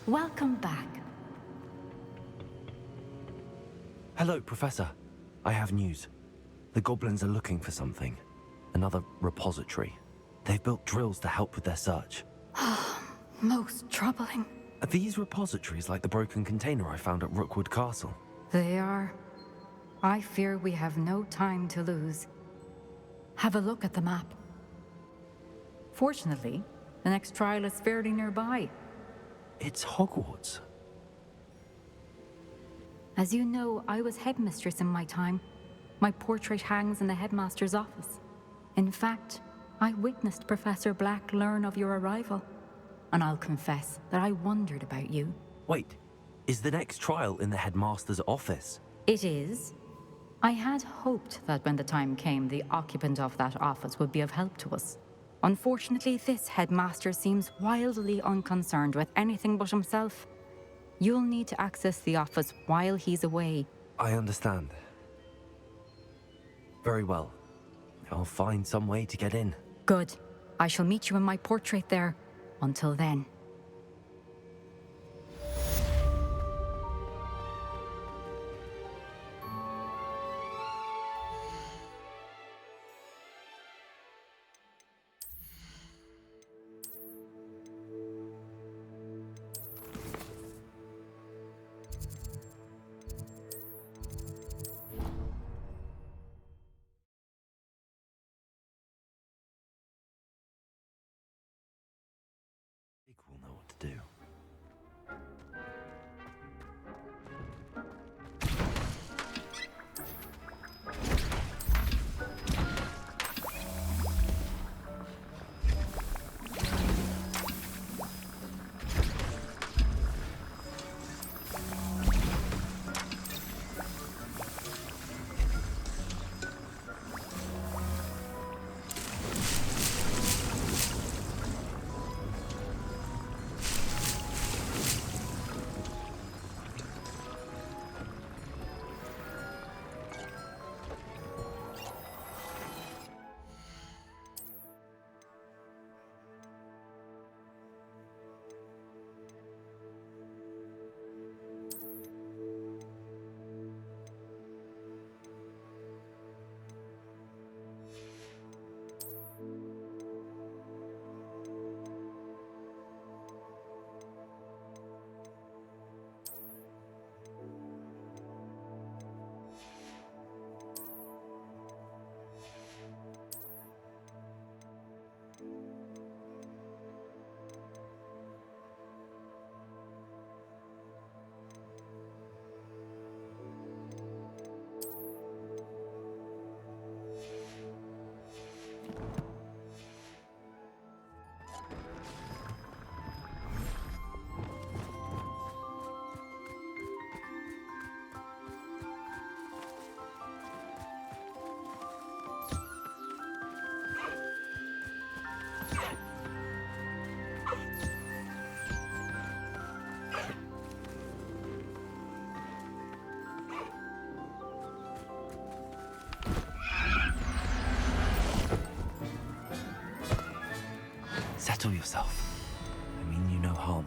Welcome back. Hello, Professor. I have news. The goblins are looking for something. Another repository. They've built drills to help with their search. Most troubling. Are these repositories like the broken container I found at Rookwood Castle? They are. I fear we have no time to lose. Have a look at the map. Fortunately, the next trial is fairly nearby. It's Hogwarts. As you know, I was headmistress in my time. My portrait hangs in the headmaster's office. In fact, I witnessed Professor Black learn of your arrival. And I'll confess that I wondered about you. Wait, is the next trial in the headmaster's office? It is. I had hoped that when the time came, the occupant of that office would be of help to us. Unfortunately, this headmaster seems wildly unconcerned with anything but himself. You'll need to access the office while he's away. I understand. Very well. I'll find some way to get in. Good. I shall meet you in my portrait there. Until then. We'll know what to do. Settle yourself. I mean you no harm.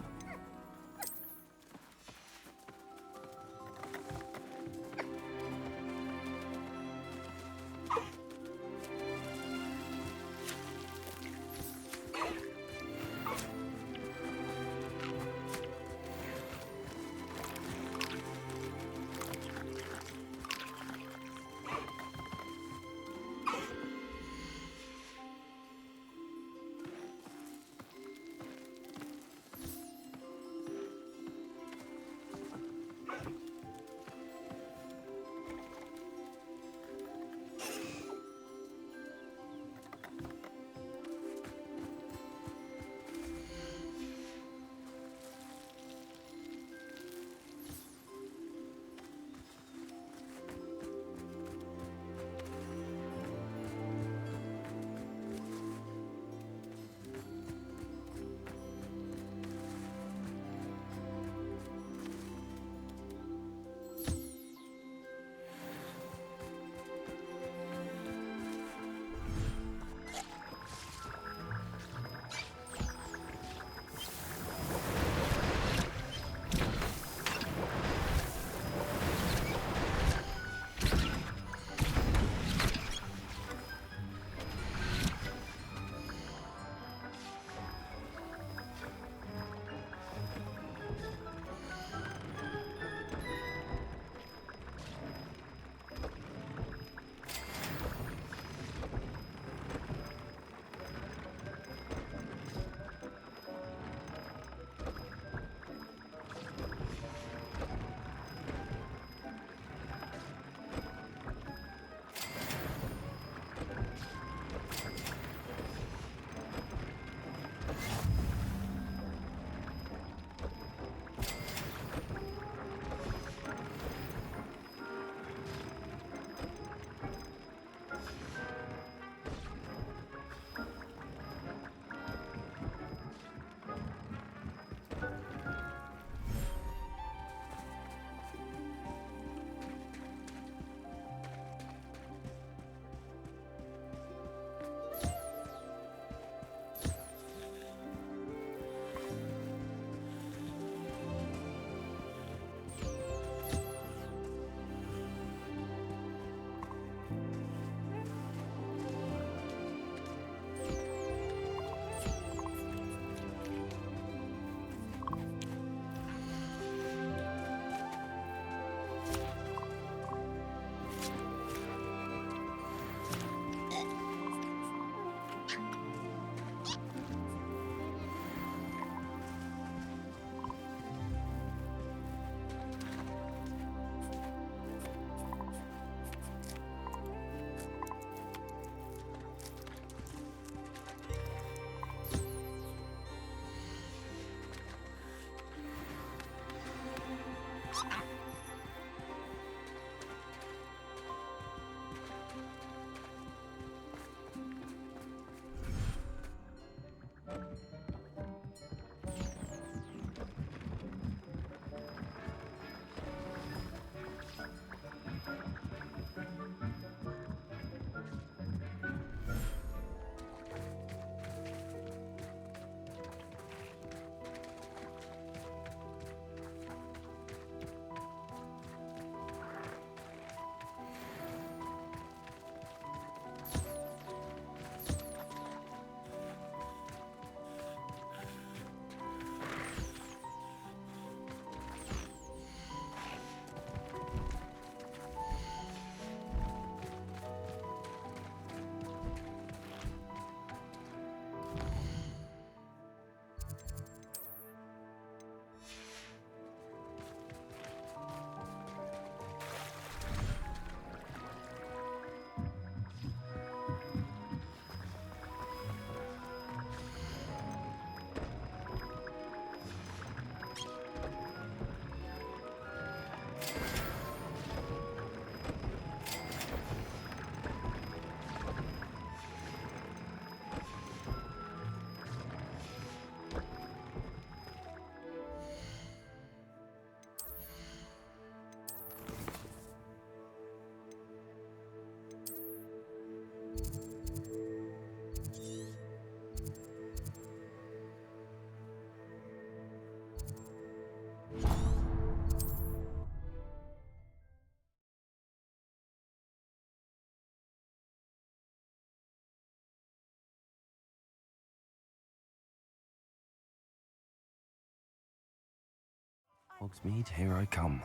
Hogsmeade, here I come.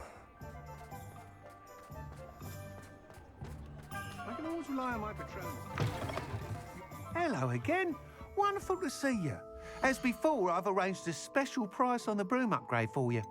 I can always rely on my patrons. Hello again. Wonderful to see you. As before, I've arranged a special price on the broom upgrade for you.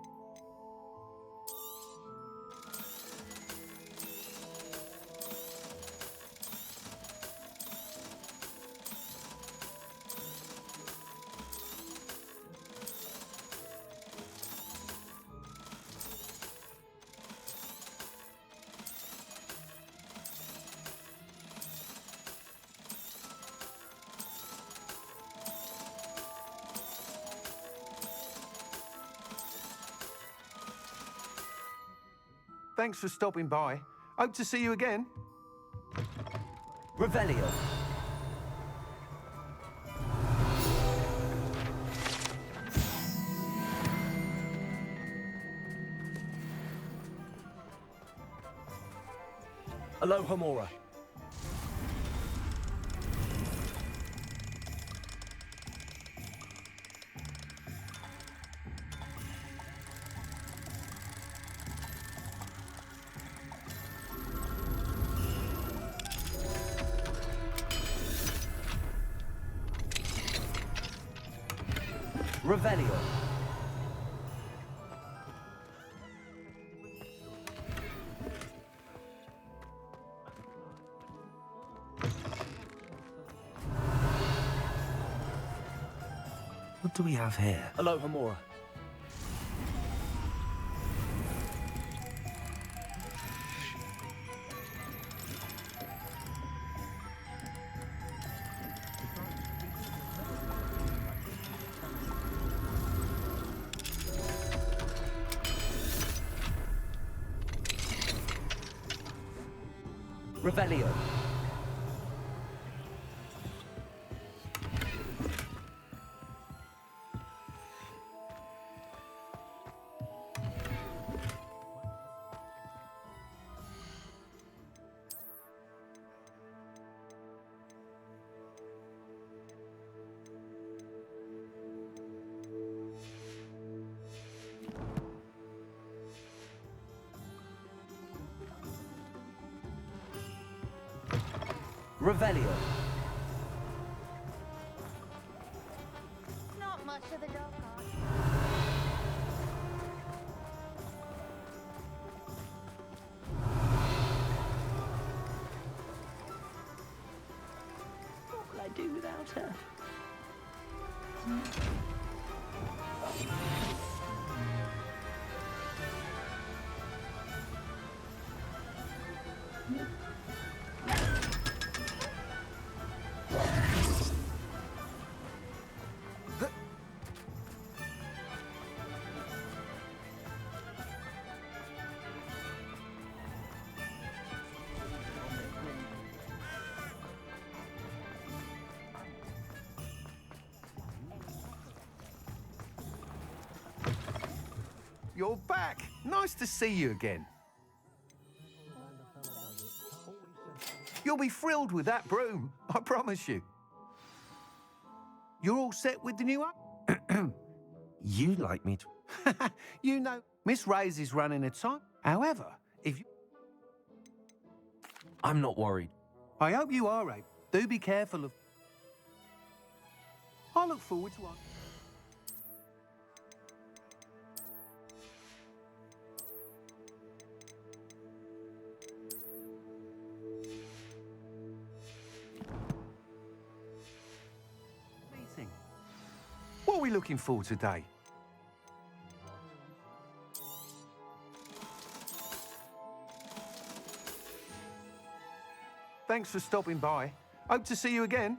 Thanks for stopping by. Hope to see you again. Revelio. Aloha Mora. Revelio. What do we have here? Aloha Mora. Revelio. Revelio. Not much of the dog cart. What will I do without her? You're back. Nice to see you again. You'll be thrilled with that broom, I promise you. You're all set with the new up? You'd like me to... You know, Miss Ray's is running a time. However, if you... I'm not worried. I hope you are, Abe. Do be careful of... I look forward to one. Meeting. What are we looking for today? Thanks for stopping by. Hope to see you again.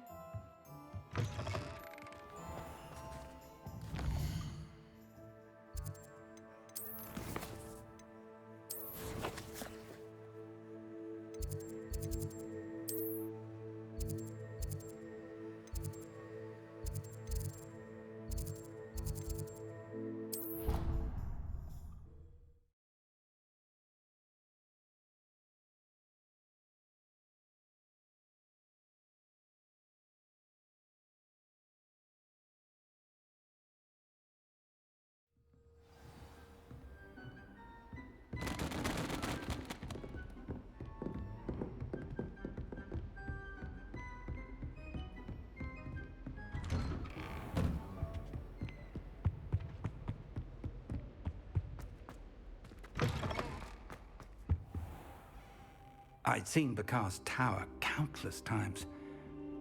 I'd seen Bakar's tower countless times.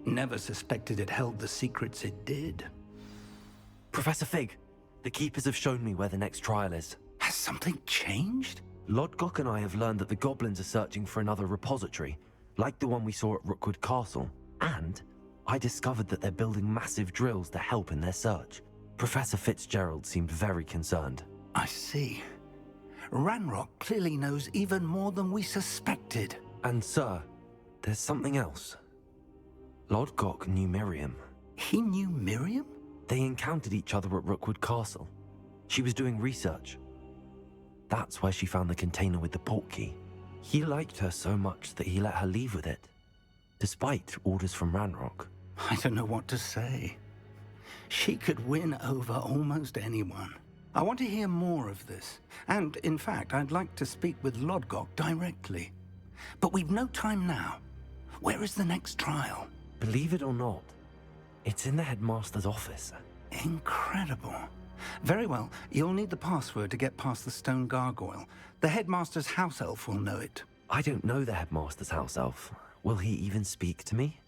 Never suspected it held the secrets it did. Professor Fig, the Keepers have shown me where the next trial is. Has something changed? Lodgok and I have learned that the goblins are searching for another repository, like the one we saw at Rookwood Castle. And I discovered that they're building massive drills to help in their search. Professor Fitzgerald seemed very concerned. I see. Ranrock clearly knows even more than we suspected. And sir, there's something else. Lodgok knew Miriam. He knew Miriam? They encountered each other at Rookwood Castle. She was doing research. That's where she found the container with the portkey. He liked her so much that he let her leave with it, despite orders from Ranrock. I don't know what to say. She could win over almost anyone. I want to hear more of this. And, in fact, I'd like to speak with Lodgok directly. But we've no time now. Where is the next trial? Believe it or not, it's in the headmaster's office. Incredible. Very well. You'll need the password to get past the stone gargoyle. The headmaster's house elf will know it. I don't know the headmaster's house elf. Will he even speak to me?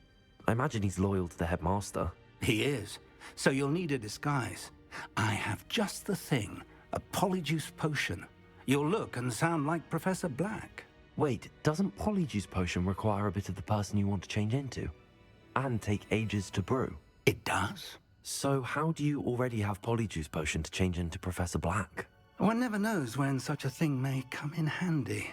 I imagine he's loyal to the headmaster. He is. So you'll need a disguise. I have just the thing. A polyjuice potion. You'll look and sound like Professor Black. Wait, doesn't Polyjuice Potion require a bit of the person you want to change into? And take ages to brew? It does? So how do you already have Polyjuice Potion to change into Professor Black? One never knows when such a thing may come in handy.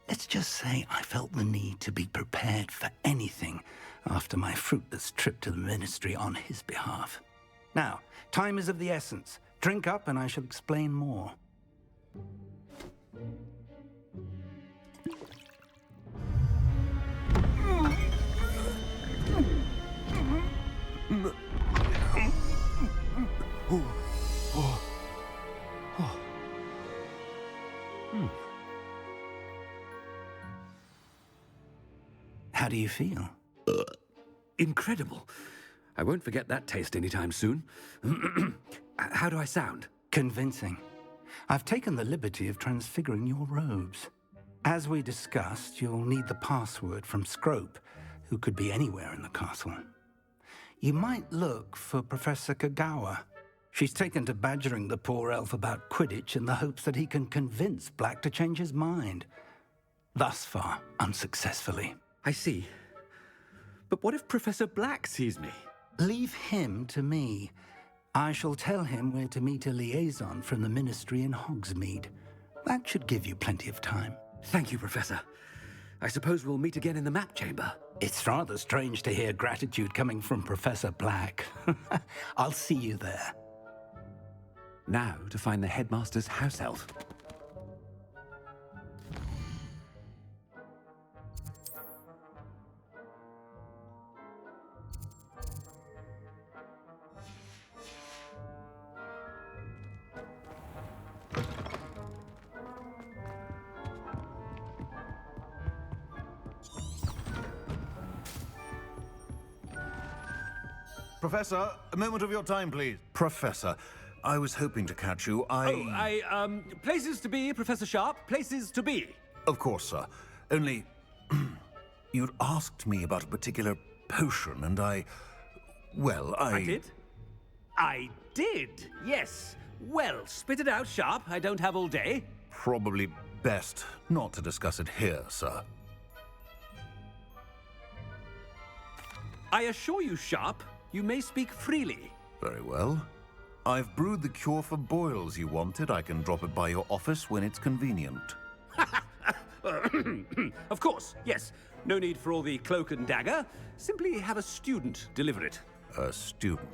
Let's just say I felt the need to be prepared for anything after my fruitless trip to the Ministry on his behalf. Now, time is of the essence. Drink up and I shall explain more. How do you feel? Incredible. I won't forget that taste anytime soon. How do I sound? Convincing. I've taken the liberty of transfiguring your robes. As we discussed, you'll need the password from Scrope, who could be anywhere in the castle. You might look for Professor Kagawa. She's taken to badgering the poor elf about Quidditch in the hopes that he can convince Black to change his mind. Thus far, unsuccessfully. I see. But what if Professor Black sees me? Leave him to me. I shall tell him where to meet a liaison from the Ministry in Hogsmeade. That should give you plenty of time. Thank you, Professor. I suppose we'll meet again in the map chamber. It's rather strange to hear gratitude coming from Professor Black. I'll see you there. Now to find the headmaster's house elf. Professor, a moment of your time, please. Professor, I was hoping to catch you. Places to be, Professor Sharp. Places to be. Of course, sir. Only, you'd asked me about a particular potion, and I did? I did, yes. Well, spit it out, Sharp. I don't have all day. Probably best not to discuss it here, sir. I assure you, Sharp, you may speak freely. Very well. I've brewed the cure for boils you wanted. I can drop it by your office when it's convenient. Of course, yes. No need for all the cloak and dagger. Simply have a student deliver it. A student.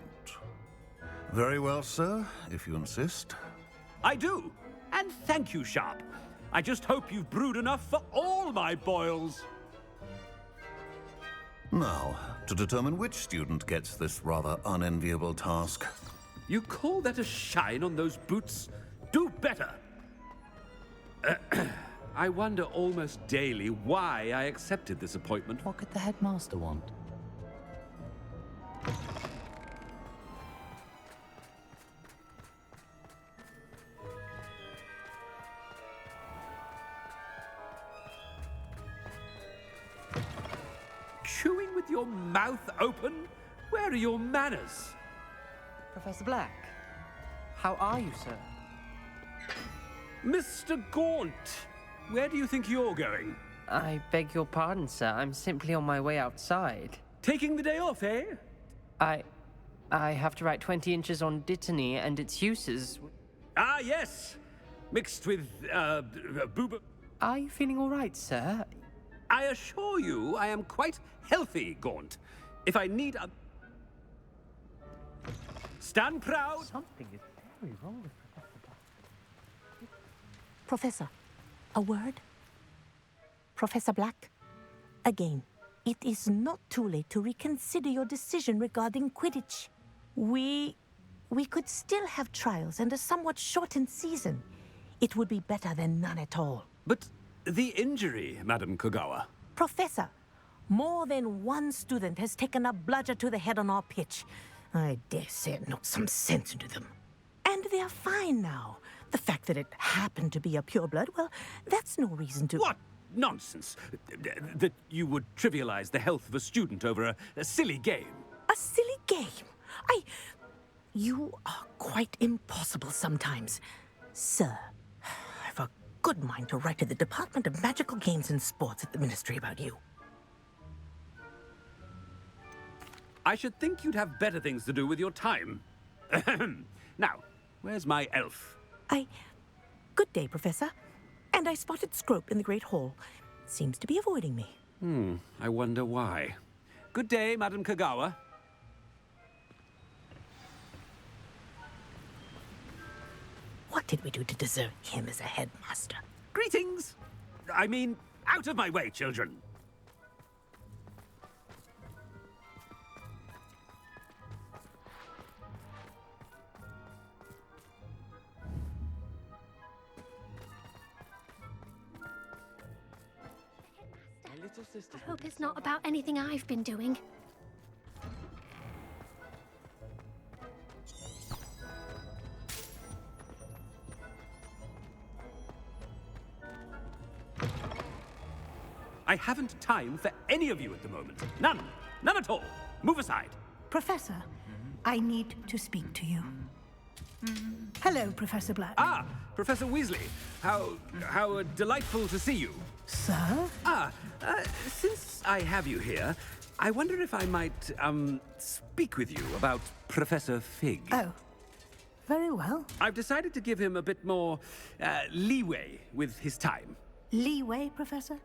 Very well, sir, if you insist. I do. And thank you, Sharp. I just hope you've brewed enough for all my boils. Now, to determine which student gets this rather unenviable task. You call that a shine on those boots? Do better. I wonder almost daily why I accepted this appointment. What could the headmaster want? your mouth open? Where are your manners? Professor Black, how are you, sir? Mr. Gaunt, where do you think you're going? I beg your pardon, sir. I'm simply on my way outside. Taking the day off, eh? I have to write 20 inches on Dittany and its uses. Ah, yes. Mixed with, boob... Are you feeling all right, sir? I assure you I am quite healthy, Gaunt. If I need a... Stand proud! Something is very wrong with Professor, a word? Professor Black, again, it is not too late to reconsider your decision regarding Quidditch. We could still have trials and a somewhat shortened season. It would be better than none at all. But the injury, Madam Kogawa. Professor, more than one student has taken a bludger to the head on our pitch. I dare say it knocked some sense into them. And they're fine now. The fact that it happened to be a pureblood, well, that's no reason to... What nonsense! That you would trivialize the health of a student over a silly game. A silly game? You are quite impossible sometimes. Sir, I've a good mind to write to the Department of Magical Games and Sports at the Ministry about you. I should think you'd have better things to do with your time. Now, where's my elf? Good day, Professor. And I spotted Scrope in the Great Hall. Seems to be avoiding me. I wonder why. Good day, Madam Kogawa. What did we do to deserve him as a headmaster? Greetings! I mean, out of my way, children. I hope it's not about anything I've been doing. I haven't time for any of you at the moment. None. None at all. Move aside. Professor, I need to speak to you. Hello, Professor Black. Ah, Professor Weasley. How delightful to see you. Sir? Since I have you here, I wonder if I might, speak with you about Professor Fig. Oh, very well. I've decided to give him a bit more, leeway with his time. Leeway, Professor?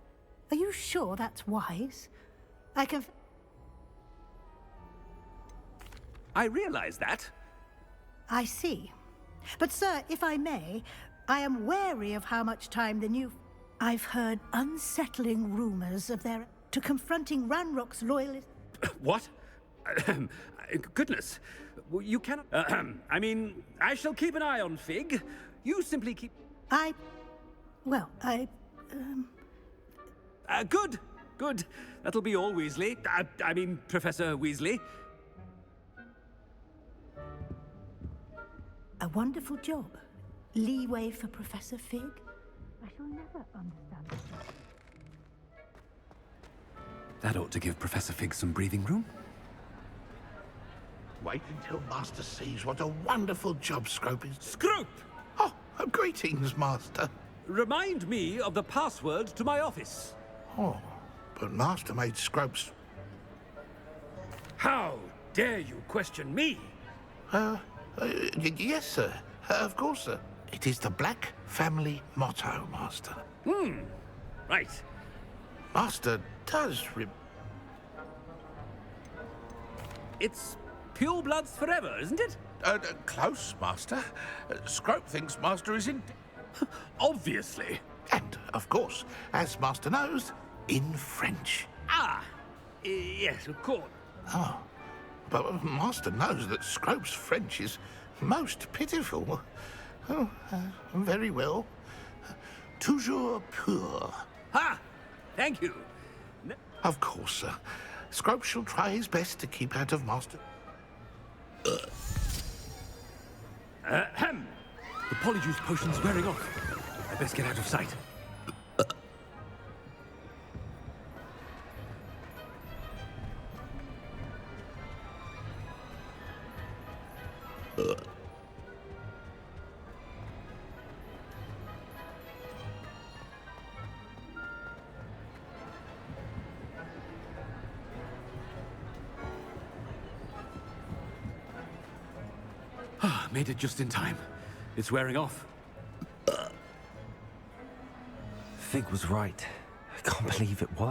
Are you sure that's wise? I realize that. I see. But, sir, if I may, I am wary of how much time the new... I've heard unsettling rumors of their... to confronting Ranrock's loyalists... What? Goodness. You cannot... I mean, I shall keep an eye on Fig. You simply keep... Good. Good. That'll be all, Weasley. I mean, Professor Weasley. A wonderful job. Leeway for Professor Fig? I shall never understand this. That ought to give Professor Fig some breathing room. Wait until Master sees what a wonderful job Scrope is. Scrope! Oh, greetings, Master. Remind me of the password to my office. Oh, but Master made Scrope's... How dare you question me? Yes, sir. Of course, sir. It is the Black family motto, Master. Right. Master does It's pure bloods forever, isn't it? Close, Master. Scrope thinks Master is in... Obviously. And, of course, as Master knows, in French. Yes, of course. Oh, but Master knows that Scrope's French is most pitiful. Oh, very well. Toujours pur. Ha! Thank you. Of course, sir. Scrope shall try his best to keep out of Master... The Polyjuice potion's wearing off. I best get out of sight. Made it just in time. It's wearing off. Fig was right. I can't believe it worked.